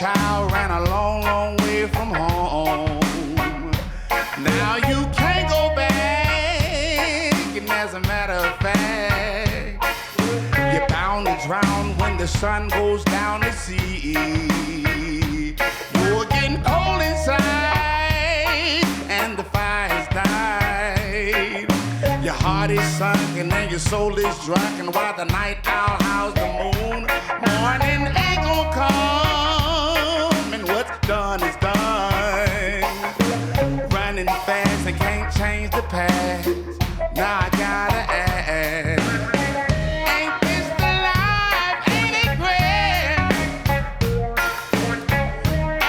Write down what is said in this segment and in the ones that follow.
child ran a long, long way from home. Now you can't go back, and as a matter of fact, you're bound to drown when the sun goes down to sea. You're getting cold inside, and the fire's died. Your heart is sunken and your soul is drunken while the night owl howls the moon. Morning ain't gonna come, and what's done is done. Running fast and can't change the past. Now I gotta ask, ain't this the life? Ain't it grand?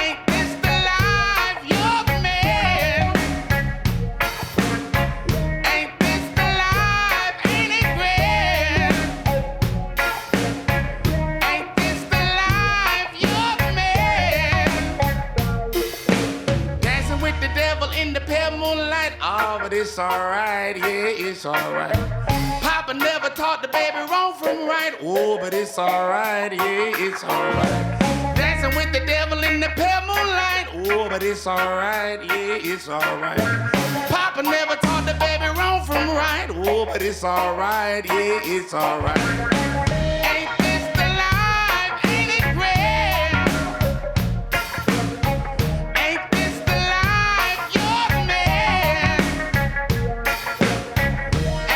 Ain't this the life you're the man? Ain't this the life? Ain't it grand? Ain't this the life you're the man? Dancing with the devil in the pale moonlight. Oh, but it's alright, yeah, it's alright. Papa never taught the baby wrong from right. Oh, but it's alright, yeah, it's alright. Dancing with the devil in the pale moonlight. Oh, but it's alright, yeah, it's alright. Papa never taught the baby wrong from right. Oh, but it's alright, yeah, it's alright. Ain't this the life? Ain't it grand? Ain't this the life? You're the man.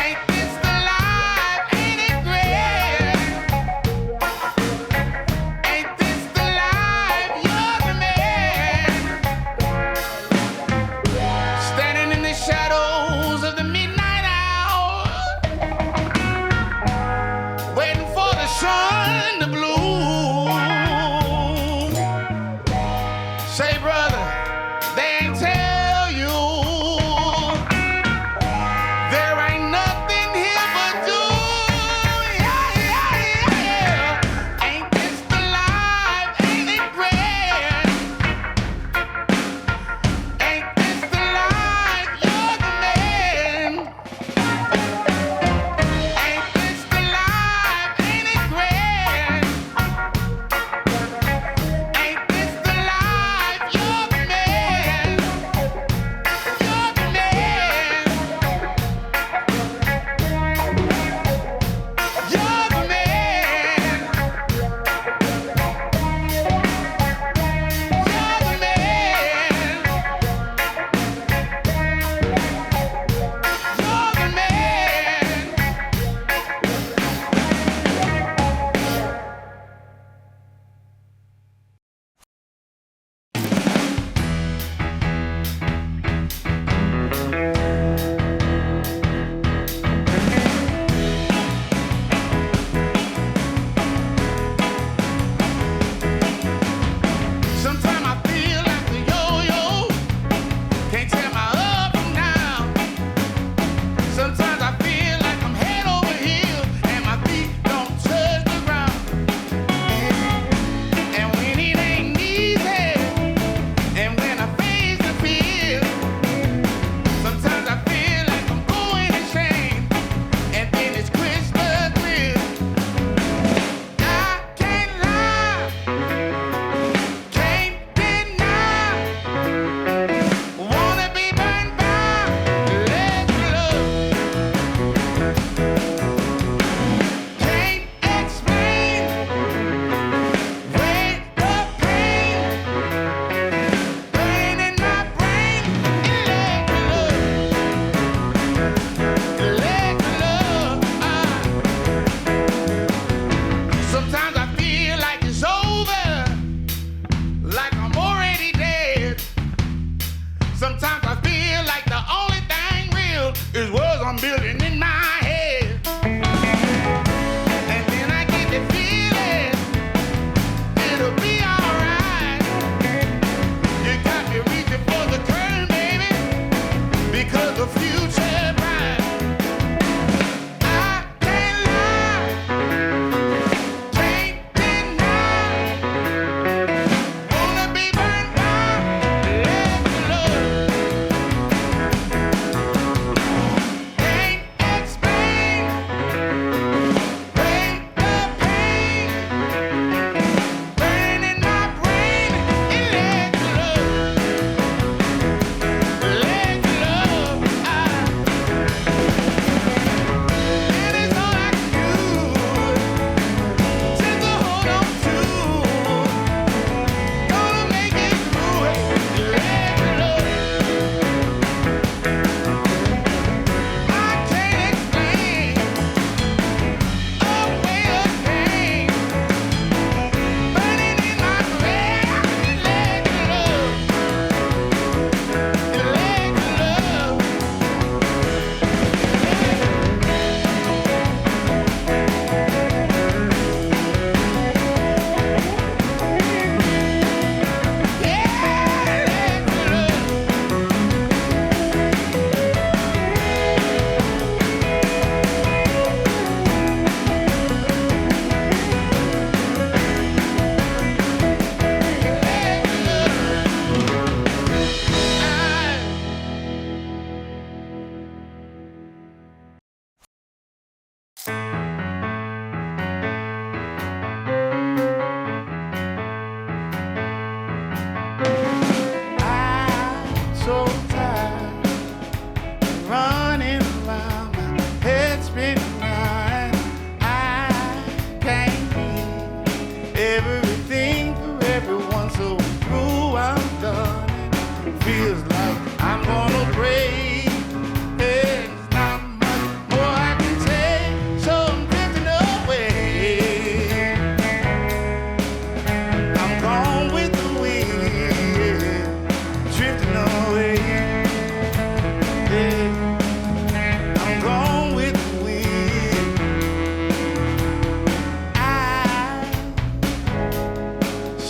Ain't this the life? Ain't it grand? Ain't this the life? You're the man. Standing in the shadows of the midnight hour, waiting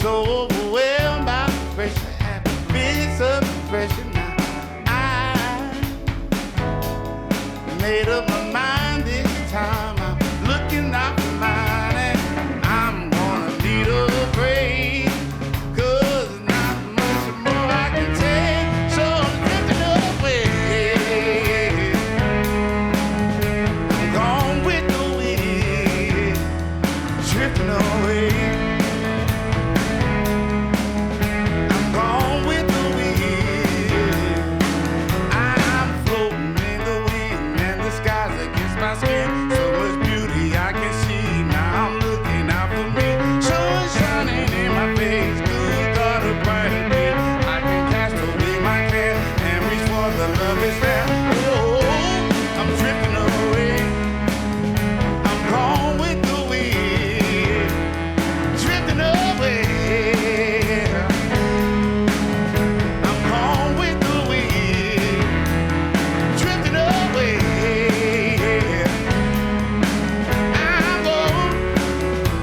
so overwhelmed by the pressure, having bits of pressure now. I made up my mind this time. I'm looking out for mine, and I'm gonna need a break, 'cause there's not much more I can take. So I'm drifting away. I'm gone with the wind, drifting away. I'm gone with the wind. I'm floating in the wind, and the skies against my skin. So much beauty I can see. Now I'm looking out for me. Sun shining in my face. Good God, a brighter day. I can cast away my care and reach for the love is there. Oh, I'm drifting away. I'm gone with the wind, drifting away. I'm gone with the wind, drifting away. I'm going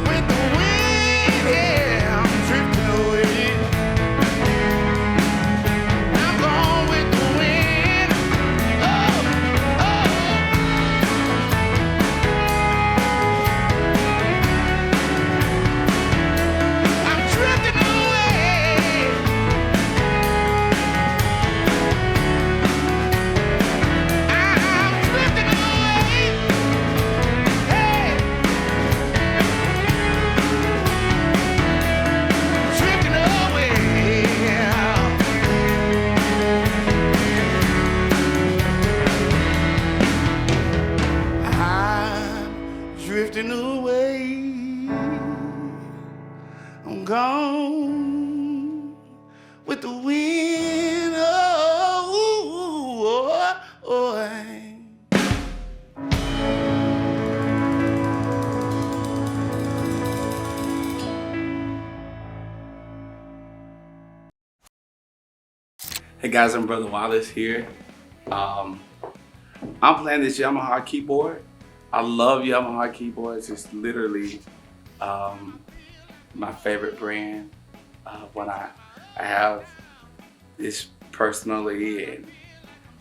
with the wind, yeah. I'm drifting away. I'm going with the wind. Oh, oh. I'm drifting away. I'm drifting away. Hey, drifting away. I'm drifting away. I'm gone with the wind. Oh, oh, oh, oh. Hey guys, I'm Brother Wallace here. I'm playing this Yamaha keyboard. I love Yamaha keyboards. It's literally my favorite brand. When I have this personally, and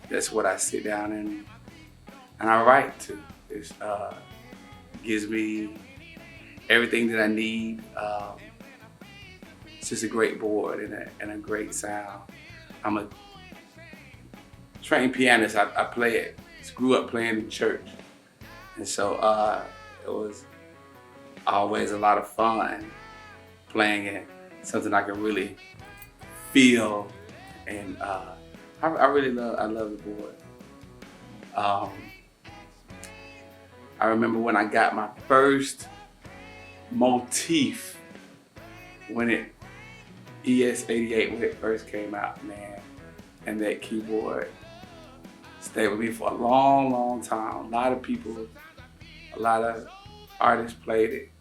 that's what I sit down and I write to. It gives me everything that I need. It's just a great board and a great sound. I'm a trained pianist. I play it. Grew up playing in church, and so it was always a lot of fun playing it. Something I can really feel, and I love the board. I remember when I got my first motif when ES88 when it first came out, man, and that keyboard stayed with me for a long, long time. A lot of people, a lot of artists played it,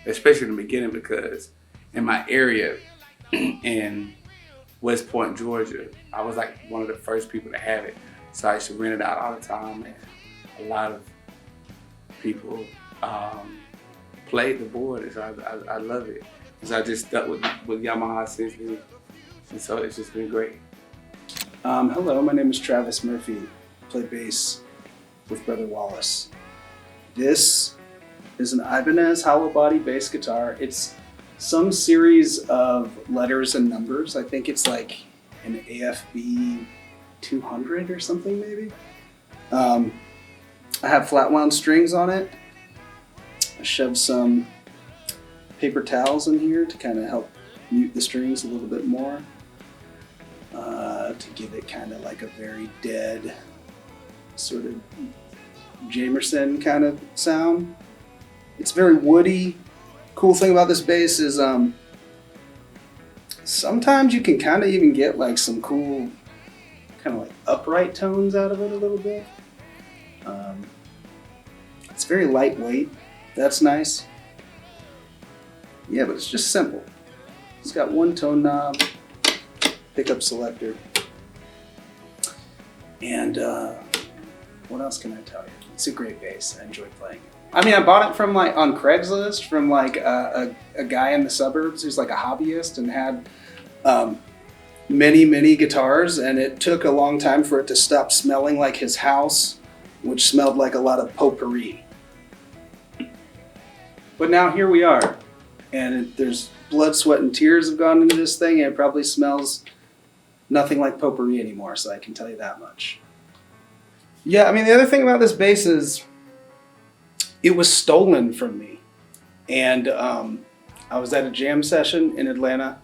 especially in the beginning, because in my area in West Point, Georgia, I was like one of the first people to have it. So I used to rent it out all the time, and a lot of people played the board, and so I love it. So I just stuck with Yamaha since then, and so it's just been great. Hello, my name is Travis Murphy. I play bass with Brother Wallace. This is an Ibanez hollow body bass guitar. It's some series of letters and numbers. I think it's like an AFB 200 or something maybe. I have flat wound strings on it. I shoved some paper towels in here to kind of help mute the strings a little bit more, to give it kind of like a very dead sort of Jamerson kind of sound. It's very woody. Cool thing about this bass is sometimes you can kind of even get like some cool kind of like upright tones out of it a little bit. It's very lightweight. That's nice. Yeah, but it's just simple. It's got one tone knob, pickup selector, and what else can I tell you? It's a great bass. I enjoy playing it. I mean, I bought it from like on Craigslist from like a guy in the suburbs who's like a hobbyist and had many guitars, and it took a long time for it to stop smelling like his house, which smelled like a lot of potpourri. But now here we are, and there's blood, sweat, and tears have gone into this thing, and it probably smells nothing like potpourri anymore, so I can tell you that much. Yeah, I mean, the other thing about this bass is it was stolen from me. And I was at a jam session in Atlanta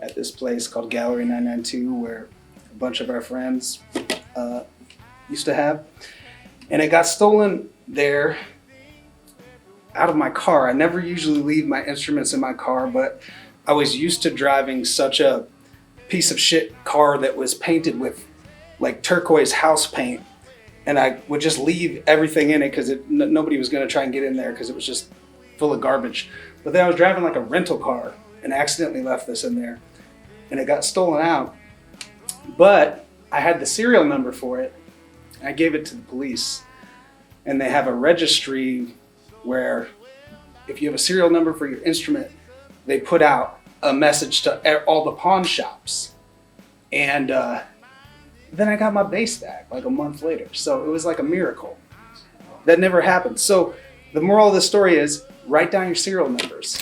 at this place called Gallery 992, where a bunch of our friends used to have. And it got stolen there out of my car. I never usually leave my instruments in my car, but I was used to driving such a piece of shit car that was painted with like turquoise house paint. And I would just leave everything in it because nobody was going to try and get in there because it was just full of garbage. But then I was driving like a rental car and accidentally left this in there. And it got stolen out. But I had the serial number for it. I gave it to the police. And they have a registry where if you have a serial number for your instrument, they put out a message to all the pawn shops. And then I got my bass back like a month later. So it was like a miracle. That never happened. So the moral of the story is write down your serial numbers.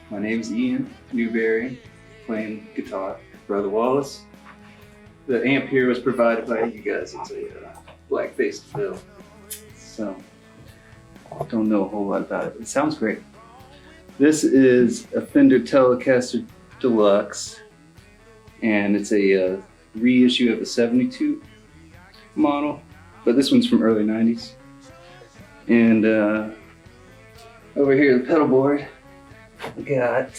My name's Ian Newberry, playing guitar. Brother Wallace. The amp here was provided by you guys. It's a black-faced fill. So, don't know a whole lot about it, but it sounds great. This is a Fender Telecaster Deluxe, and it's a reissue of a 72 model, but this one's from early 90s. And over here, the pedal board, we got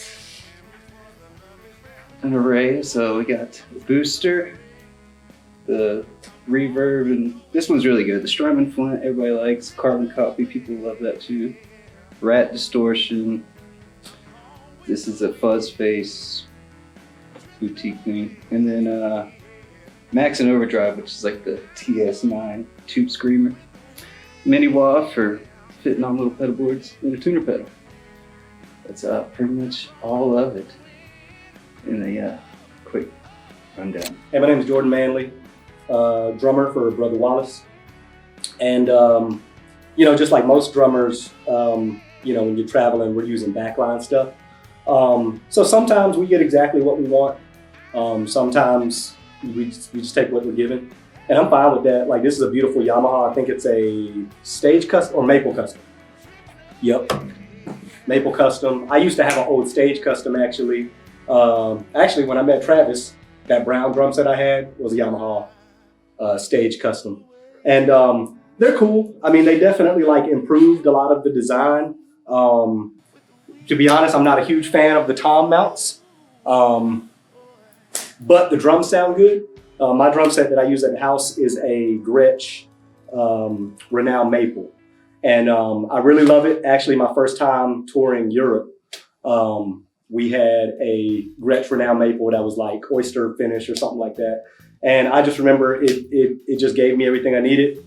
an array. So we got the booster, the reverb, and this one's really good. The Strymon Flint, everybody likes. Carbon copy, people love that too. Rat distortion. This is a fuzz face boutique thing. And then Max and Overdrive, which is like the TS9 tube screamer. Mini wah for fitting on little pedal boards, and a tuner pedal. That's pretty much all of it in a quick rundown. Hey, my name is Jordan Manley, drummer for Brother Wallace. And, you know, just like most drummers, you know, when you're traveling, we're using backline stuff. So sometimes we get exactly what we want. Sometimes we just take what we're given. And I'm fine with that. Like, this is a beautiful Yamaha. I think it's a Stage Custom or Maple Custom. Yep, Maple Custom. I used to have an old Stage Custom, actually. Actually, when I met Travis, that brown drum set I had was a Yamaha Stage Custom. And they're cool. I mean, they definitely like improved a lot of the design. To be honest, I'm not a huge fan of the tom mounts, but the drums sound good. My drum set that I use at the house is a Gretsch Renown Maple. And I really love it. Actually, my first time touring Europe, we had a Gretsch Renown Maple that was like oyster finish or something like that. And I just remember it just gave me everything I needed.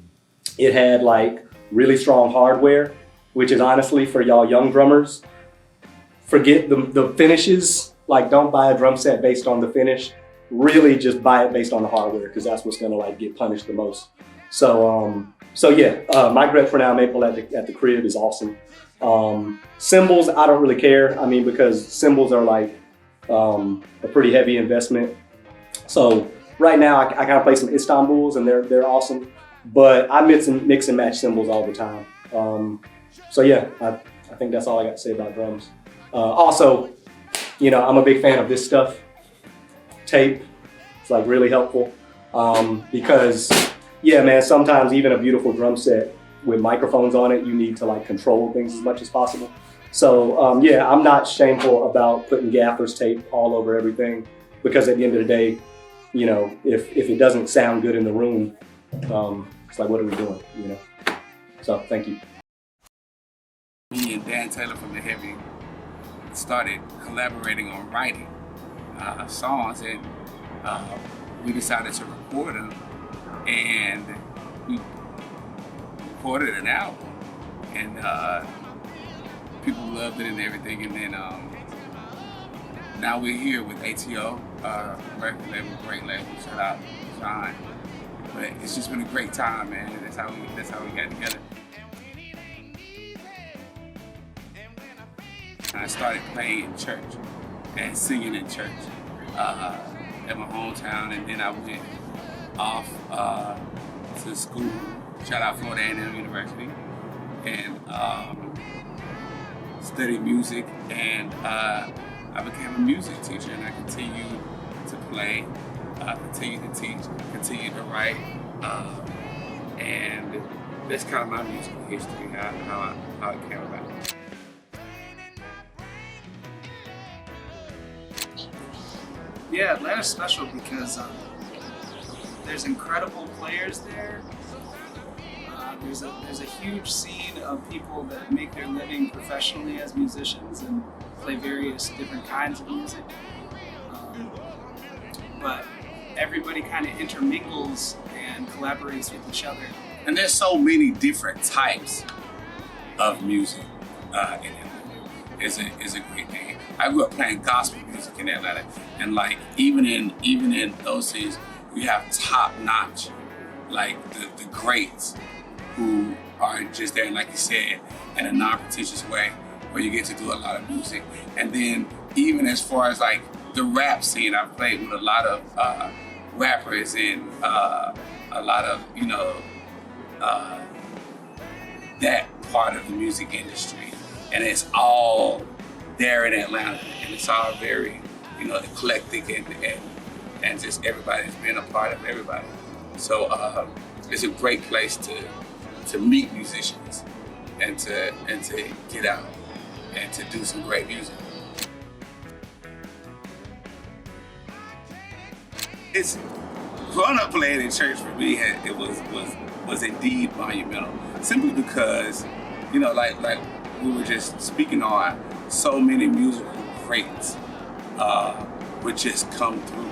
It had like really strong hardware, which is honestly for y'all young drummers, forget the finishes. Like, don't buy a drum set based on the finish. Really just buy it based on the hardware, because that's what's gonna like get punished the most. So yeah, my Gretsch Renown Maple at the crib is awesome. Cymbals, I don't really care. I mean, because cymbals are like a pretty heavy investment. So right now I kind of play some Istanbuls, and they're awesome. But I mix and match cymbals all the time. So yeah, I think that's all I got to say about drums. Also, you know, I'm a big fan of this stuff. Tape, it's like really helpful, because yeah, man, sometimes even a beautiful drum set with microphones on it, you need to like control things as much as possible. So yeah, I'm not shameful about putting gaffer's tape all over everything, because at the end of the day, you know, if it doesn't sound good in the room, it's like, what are we doing, you know? So thank you. Me and Dan Taylor from The Heavy started collaborating on writing songs, and we decided to record them, and we recorded an album. and people loved it and everything. And then now we're here with ATO, record label, great label. Shout out John. But it's just been a great time, man. And that's how we got together. I started playing in church and singing in church at my hometown, and then I went off to school. Shout out Florida A&M University, and studied music, and I became a music teacher, and I continued to play, continued to teach, continued to write, and that's kind of my musical history, how it came about. Yeah, Atlanta's special because there's incredible players there. There's a huge scene of people that make their living professionally as musicians and play various different kinds of music. But everybody kind of intermingles and collaborates with each other. And there's so many different types of music in Atlanta. It's a great thing. I grew up playing gospel music in Atlanta, and like even in those cities, we have top notch, like the greats who are just there, like you said, in a non-pretentious way, where you get to do a lot of music. And then even as far as like the rap scene, I've played with a lot of rappers and a lot of that part of the music industry, and it's all there in Atlanta, and it's all very, eclectic and just everybody's been a part of everybody. So it's a great place to meet musicians and to get out and to do some great music. It's growing up playing in church for me. It was indeed monumental, simply because, like we were just speaking on, so many musical greats would just come through.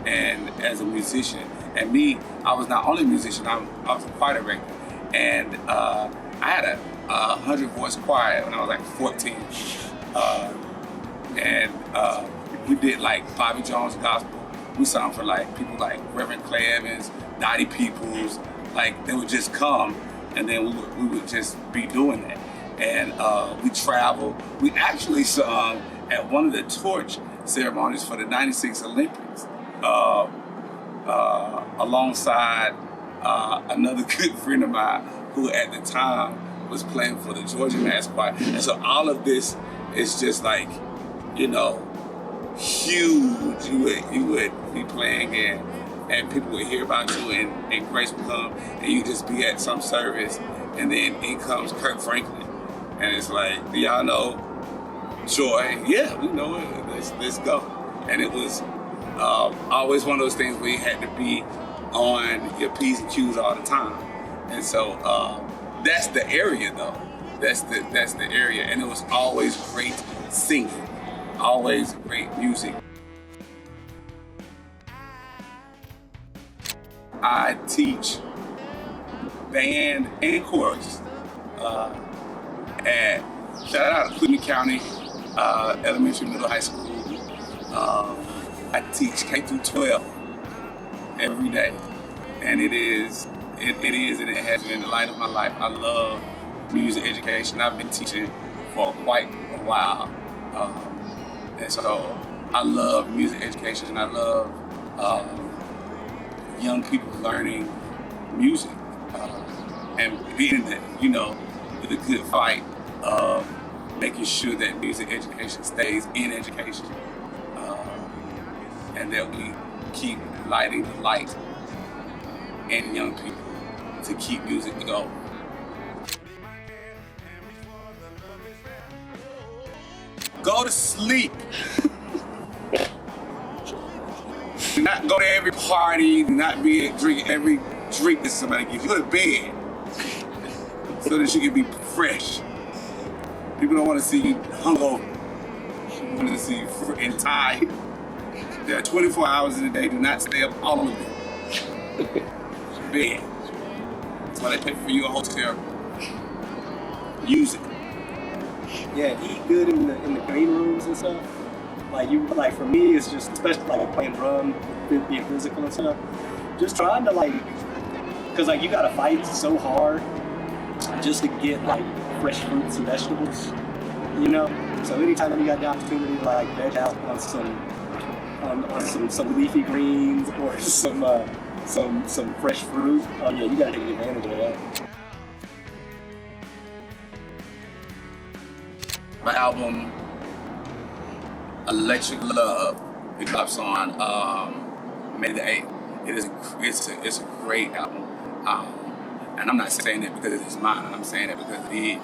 And as a musician, and me, I was not only a musician, I was a choir director, and I had a 100-voice choir when I was like 14, and we did like Bobby Jones gospel. We sung for like people like Reverend Clay Evans, Dottie Peoples. Like they would just come, and then we would just be doing that. And we traveled. We actually sung at one of the torch ceremonies for the '96 Olympics, alongside another good friend of mine who at the time was playing for the Georgia Mass Choir. And so all of this is just like, huge. You would be playing and people would hear about you, and Grace would come, and you just be at some service, and then in comes Kirk Franklin. And it's like, do y'all know Joy? Yeah, we know it. Let's go. And it was always one of those things where you had to be on your P's and Q's all the time. And so that's the area, though. That's the area. And it was always great singing, always great music. I teach band and chorus at, shout out to Cleveland County Elementary, Middle, High School. I teach K through 12 every day, and it is and it has been the light of my life. I love music education. I've been teaching for quite a while, and so I love music education, and I love young people learning music and being that, with a good fight of making sure that music education stays in education, and that we keep lighting the light in young people to keep music going. Go to sleep. Do not go to every party. Do not drink every drink that somebody gives you. Go to bed so that you can be fresh. People don't want to see you hungover. They want to see you and tired. There are 24 hours in a day. Do not stay up all of them. Bed. That's why they pay for you a hotel. music. Yeah, eat good in the green rooms and stuff. Like for me, it's just especially like playing drum, being physical and stuff. Just trying to cause like you gotta fight so hard just to get like fresh fruits and vegetables, you know. So anytime you got the opportunity to like veg out on some leafy greens or some fresh fruit, oh yeah, you gotta take advantage of that. My album Electric Love, it drops on May the 8th. It's a great album, and I'm not saying it because it's mine. I'm saying it because it is.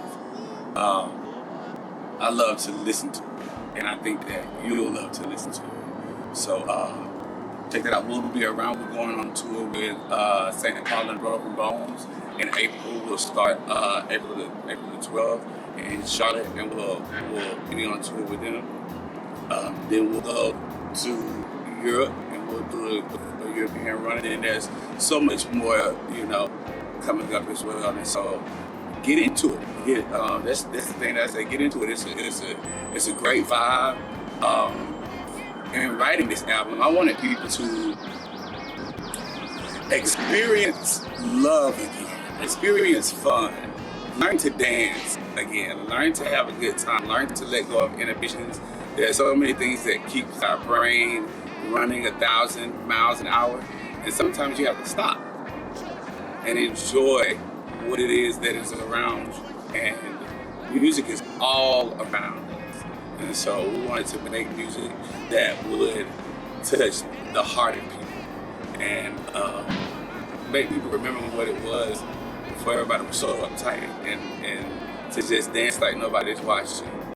I love to listen to it, and I think that you'll love to listen to it. So check that out. We'll be around. We're going on tour with St. Paul and Broken Bones in April. We'll start April the 12th in Charlotte, and we'll be on tour with them. Then we'll go to Europe, and we'll do a European run. And there's so much more, coming up as well. And so get into it. That's the thing that I say. Get into it. It's a great vibe. In writing this album, I wanted people to experience love again, experience fun, learn to dance again, learn to have a good time, learn to let go of inhibitions. There's so many things that keeps our brain running 1,000 miles an hour, and sometimes you have to stop and enjoy what it is that is around you. And music is all around us, and so we wanted to make music that would touch the heart of people and make people remember what it was before everybody was so uptight and to just dance like nobody's watching.